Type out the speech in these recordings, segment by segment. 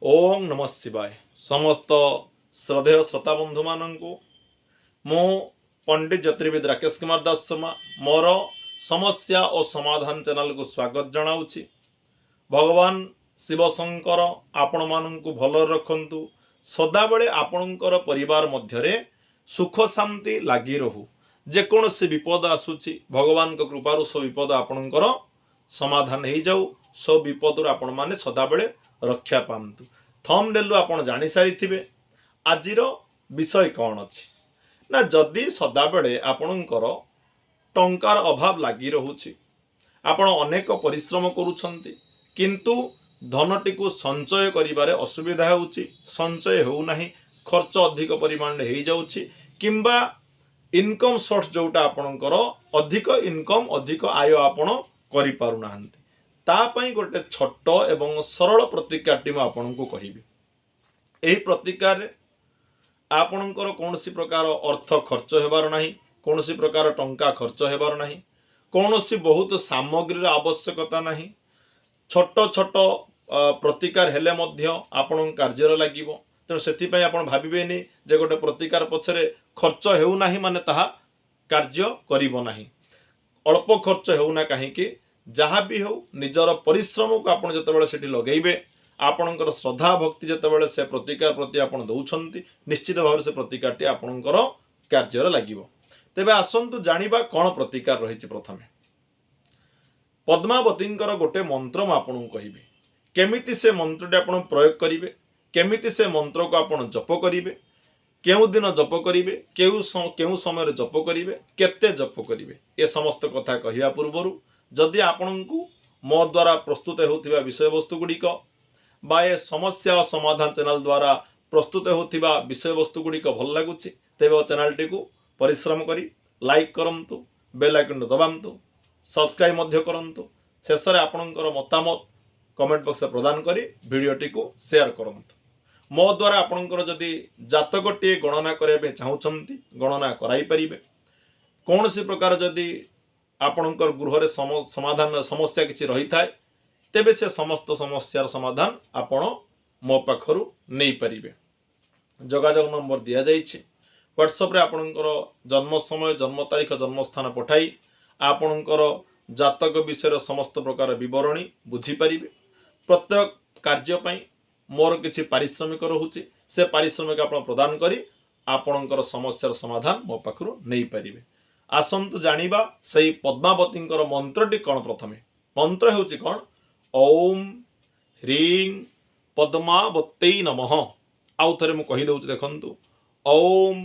ओम नमः शिवाय। समस्त श्रद्धेय श्रोता बंधु मानू मु पंडित ज्योतिर्विद राकेश कुमार दास शर्मा मोर समस्या और समाधान चैनल को स्वागत जनाऊँगी। भगवान शिव शंकर आपण मानू भल रखंतु, सदाबले आपणकर परिवार मध्यरे सुख शांति लगी रहू। जेकोसी विपद आसूची भगवान को कृपारू सब विपद आपणकर समाधान हो जाऊ। सब विपद आपण माने सदाबले रक्षा पातु। थंबनेल आपण जानी सारी आजिर विषय कौन अच्छी ना, जदि सदाबले आपणकर टंकार अभाव लगी रोचे, आपण अनेक परिश्रम करुछंती किंतु धनटी को संचय करिबारे असुविधा होउची, संचय हो नाही, खर्च अधिक परिमाण हो जाउची, किंबा इनकम सोर्स जोटा आपणकर अधिक इनकम अधिक आय आपण करि पारु नाहंती। तापाई गोटे छोट एवं सरल प्रतिक्रियाटी मु आपनकु कहिबी। एही प्रतिक्रिया आपणकर कौनसी प्रकार अर्थ खर्च हेबार नाही, कौनसी प्रकार टंका खर्च हेबार नाही, कौनसी बहुत सामग्री आवश्यकता नाही। छोट छोट प्रतिकार हेले मध्य आपण कार्य लागिबो। तेणु से आपण भाविबेनी जे गोटे प्रतिकार पछरे खर्च हेउ नाही माने ताहा कार्य करिबो नाही। अल्प खर्च हेउ ना काहेकि जहाँ भी हो निजर परिश्रम को आपण जतबेले सेठी लगेइबे, आपणकर श्रद्धा भक्ति जतबेले से प्रतिकार प्रति आपण दउछंती, निश्चित भाव से प्रतिकारटी आपणकर कार्य लागिबो। तेबे आसंतु जानिबा कोन प्रतिकार रहिछि। प्रथमे पद्मावतींकर गोटे मंत्र म आपणु कहिबे, केमिति से मंत्रटी आपण प्रयोग करिवे, केमिति से मंत्र को आपण जप करिवे, केउ दिन जप करिवे, केउ समय जप करिवे, केते जप करिवे, ए समस्त कथा कहिया पूर्वरु जदि आपणको मो द्वारा प्रस्तुत होतिबा विषय वस्तु गुड़िक बा ए समस्या समाधान चैनल द्वारा प्रस्तुत होतिबा विषय वस्तु गुड़िक भल लागुछि, तेबे चैनलटी को परिश्रम करी लाइक करंतु, बेल आइकन दबांतु, सब्सक्राइब मध्य करंतु। शेष रे आपणकर मतामत कमेंट बॉक्स में प्रदान करी वीडियोटी को शेयर करंतु। मो द्वारा आपणकर जदि जातकटी गणना करबे चाहुछंती गणना कराई परिबे। कोनसी प्रकार जदि आपणकर गृह समाधान समस्या किसी रही थाए तेबे से समस्त समस्यार समाधान आपण मो पाखरु नहीं पारिबे। जोगाजोग नंबर दिया जाइछे। व्हाट्सएप रे आपणकर जन्म समय, जन्म तारीख, जन्म स्थान पठाई आपणकर जातक विषय समस्त प्रकार विवरणी बुझी पारिबे। प्रत्येक कार्य पई मोर किछि पारिश्रमिक रहुछि, से पारिश्रमिक आपण प्रदान करी आपणकर समस्यार समाधान मो पाखरु नहीं पारिबे। आसंतु जानिबा सही पद्मावतींकर मंत्रटी कौन। प्रथमे मंत्र हेउछि कौन, ओम ह्रीं पद्मावत्यै नमः। आउ थरे मु कहि दउछि देखंतु, ओम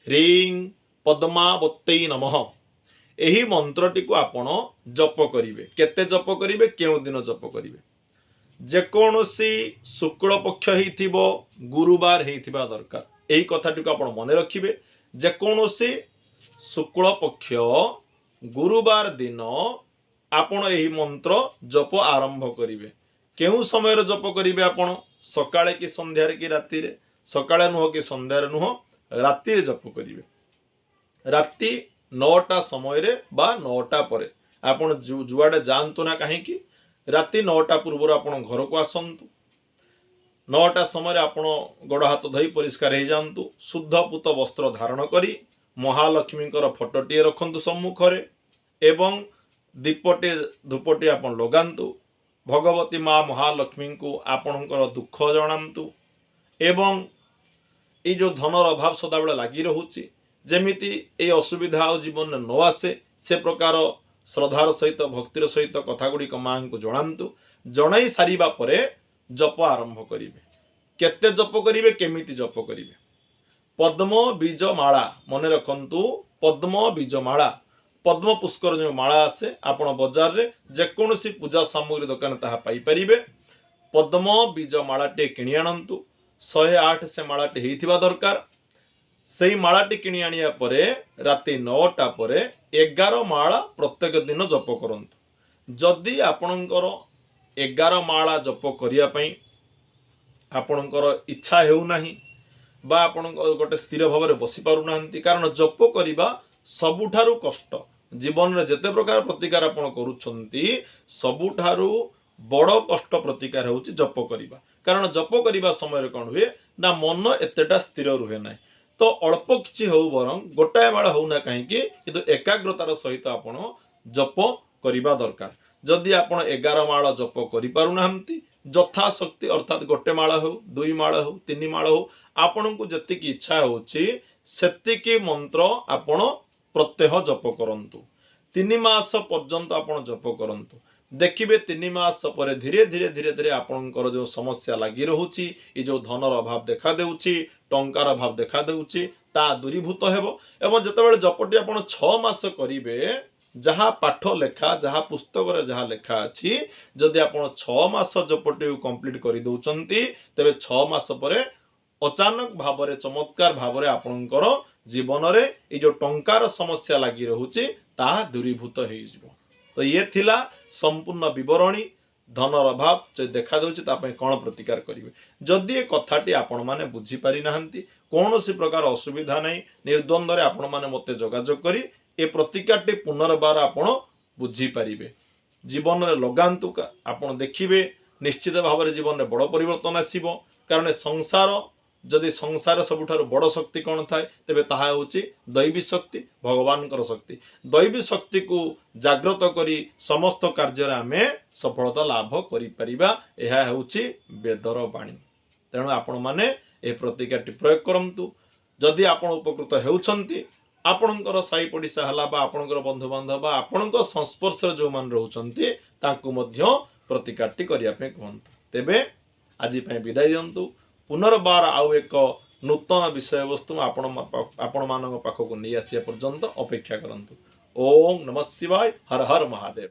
ह्रीं पद्मावत्यै नमः। एही मंत्रटी को आपण जप करिवे। केते जप करिवे, केउ दिन जप करिवे, जेकोसी शुक्ल पक्ष हेइथिबो, गुरुवार हेइथिबा दरकार। एही कथाटी को आपण मने रखिबे। जेकोसी शुक्ल पक्ष गुरुवार दिन आपण एही मंत्र जप आरंभ करिवे। केउ समय जप करिवे आपण, सकाळे कि संध्यारे कि रातिरे, सकाळे नुह कि संध्यारे नुह, रातिरे जप करिवे। राति 9टा समय रे बा 9टा परे आपण जुआडे जानतु ना काहेकि राति 9टा पूर्व आपण घर को आसंतु। 9टा समय आपण गोड़ हाथ धोई परिष्कार हो जातु। शुद्ध पूत वस्त्र धारण करी महालक्ष्मींकर फोटोटी रखंतु सम्मुखरे एवं दीपटे धूपटे आपण लगांतु। भगवती माँ महालक्ष्मी को आपणकर दुख जणांतु एवं ये जो धनर अभाव सदाबले लगी रोचे, जेमिति ए असुविधा आ जीवन में न आसे से प्रकार श्रद्धार सहित भक्तिर सहित कथा गुड़िक माँ को जणांतु। जणाई सारिबा परे जप आरंभ करिवे। केते जप करिवे, केमिति जप करिवे। पद्म बीज माला मन रखंतु। पद्म बीज माला, पद्म पुष्कर जो माला आसे आपण बाजार रे जेकोसी पूजा सामग्री दुकान ताहा पाई परिबे। पद्म बीज मालाटे किनि आनंतु। 108 से मालाटे हेइथिबा दरकार। सेही मालाटी किनि आनिया परे राति 9टा परे 11 माला प्रत्येक दिन जप करंतु। जदि आपणकर 11 माला जप करिया पई आपणकर इच्छा हेउ नाही बा आपण गोटे स्थिर भाव में बसी पारु नाहंती, कारण जप करिबा सबुठारु कष्ट। जीवन रे जेते प्रकार प्रतिकार आपण करूछंती सबुठारु बड़ कष्ट प्रतिकार होउची जप करिबा। कारण जप करने समय कौन हुए ना मन एतेटा स्थिर रुहे ना। तो अल्प किसी हो बरं गोटाए माळ हो ना कहीं किंतु एकाग्रतार सहित आपण जप करने दरकार। जदि आपण 11 माळ जप करि पारु नाहंती यथाशक्ति अर्थात गोटे माळ हो 2 माळ हो 3 माळ हो आपण को जतिकी इच्छा होची सेतिकी मंत्र आपण प्रत्यह जप करंतु। 3 मास पर्यंत आपण जप करंतु देखिए 3 मास पर धीरे धीरे धीरे धीरे आपणकर जो समस्या लगी रोची ये जो धनर अभाव देखा देउची टंकार अभाव देखा देउची ता दूरीभूत हेबो। एवं जेतेबेले जपटी आपण 6 मास करिवे जहाँ पाठ लेखा जहाँ पुस्तक जहाँ लेखा अच्छी जदि आप 6 मास जपटी कंप्लीट कर दौरान तेरे 6 मास पर अचानक भाव चमत्कार भाव आपणकर जीवन में ये जो टंकार समस्या लगी रोचे ता दूरीभूत हो। तो ये थिला संपूर्ण विवरणी धनर अभाव जो देखा दूसरी कौन प्रतिकार करेंगे। जदि ये कथाटी आपण मैंने बुझीपारी ना कौन सी प्रकार असुविधा नहीं निर्द्वंद्व आपण मैंने मत जोगाजोग करी ए प्रतिकारटी पुनर्बार आपण बुझीपारे जीवन में लगातु आपण देखिए निश्चित भाव में जीवन में बड़ परिवर्तन आसब। कारण संसार जदि संसार सबुठारु बड़ शक्ति कौन थाए तेबे ताहा होची दैवी शक्ति भगवान शक्ति। दैवी शक्ति को जागृत करी समस्त कार्य आमे सफलता लाभ करि परिबा एहा होची वेदर वाणी। तेणु आपण माने ए प्रतिकारटी प्रयोग करंतु। जदि आपण उपकृत हेउछंती आपणकर साई पड़िशा हला बा आपणकर बंधु बांधव बा आपणकर संस्पर्श जो मान रहउछंती ताकू मध्य प्रतिकारटी करिया पे कहंतु। तेबे आजि पय विदाय दियंतु। पुनर्बार आउ एक नूतन विषय वस्तु आपण मानक पाखक नहीं आसिया पर्यंत अपेक्षा करंतु। ओम नमः शिवाय। हर हर महादेव।